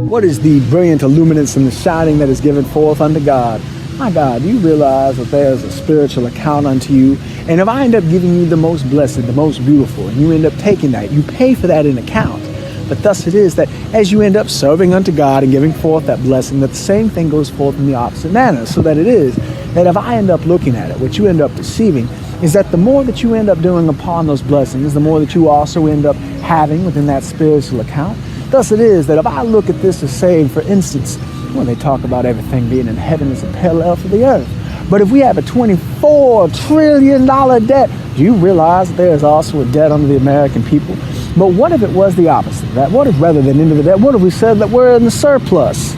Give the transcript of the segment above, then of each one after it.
What is the brilliant illuminance and the shining that is given forth unto God? My God, do you realize that there is a spiritual account unto you? And if I end up giving you the most blessed, the most beautiful, and you end up taking that, you pay for that in account. But thus it is that as you end up serving unto God and giving forth that blessing, that the same thing goes forth in the opposite manner. So that it is that if I end up looking at it, what you end up receiving is that the more that you end up doing upon those blessings, the more that you also end up having within that spiritual account. Thus it is that if I look at this as saying, for instance, when they talk about everything being in heaven as a parallel for the earth. But if we have a $24 trillion debt, do you realize that there is also a debt under the American people? But what if it was the opposite of that? What if rather than into the debt, what if we said that we're in the surplus?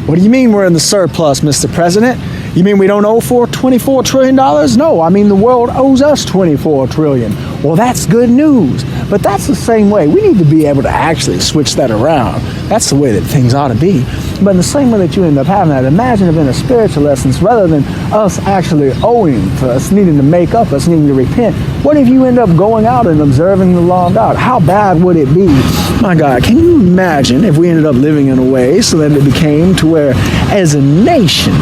What do you mean we're in the surplus, Mr. President? You mean we don't owe $24 trillion? No, I mean the world owes us $24 trillion. Well, that's good news. But that's the same way. We need to be able to actually switch that around. That's the way that things ought to be. But in the same way that you end up having that, imagine if in a spiritual essence, rather than us actually owing to us needing to make up, us needing to repent, what if you end up going out and observing the law of God? How bad would it be? My God, can you imagine if we ended up living in a way so that it became to where, as a nation,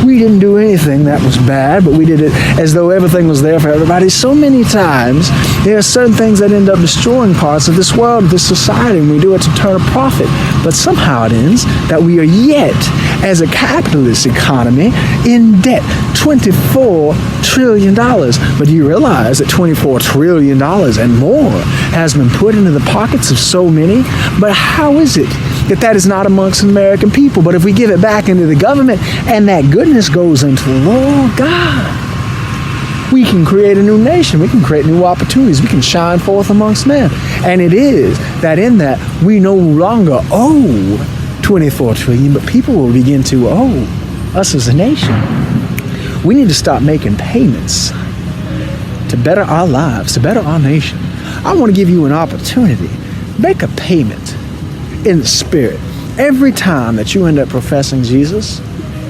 we didn't do anything that was bad, but we did it as though everything was there for everybody? So many times, there are certain things that end up destroying parts of this world, of this society, and we do it to turn a profit. But somehow it ends that we are yet, as a capitalist economy, in debt. $24 trillion. But do you realize that $24 trillion and more has been put into the pockets of so many? But how is it that is not amongst American people? But if we give it back into the government and that goodness goes into the Lord God, we can create a new nation. We can create new opportunities. We can shine forth amongst men. And it is that in that we no longer owe 24 trillion, but people will begin to owe us as a nation. We need to stop making payments to better our lives, to better our nation. I want to give you an opportunity. Make a payment in the spirit. Every time that you end up professing Jesus,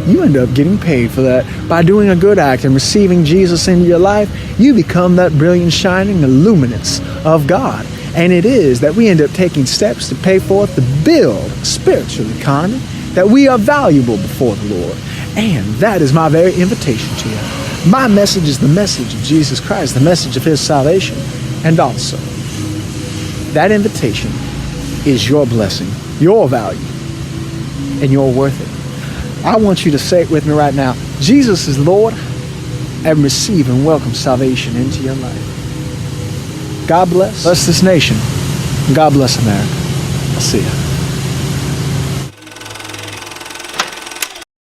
you end up getting paid for that. By doing a good act and receiving Jesus into your life, you become that brilliant, shining illuminance of God. And it is that we end up taking steps to pay forth to build a spiritual economy, that we are valuable before the Lord. And that is my very invitation to you. My message is the message of Jesus Christ, the message of his salvation. And also, that invitation is your blessing, your value, and you're worth it. I want you to say it with me right now. Jesus is Lord, and receive and welcome salvation into your life. God bless. Bless this nation. God bless America. I'll see you.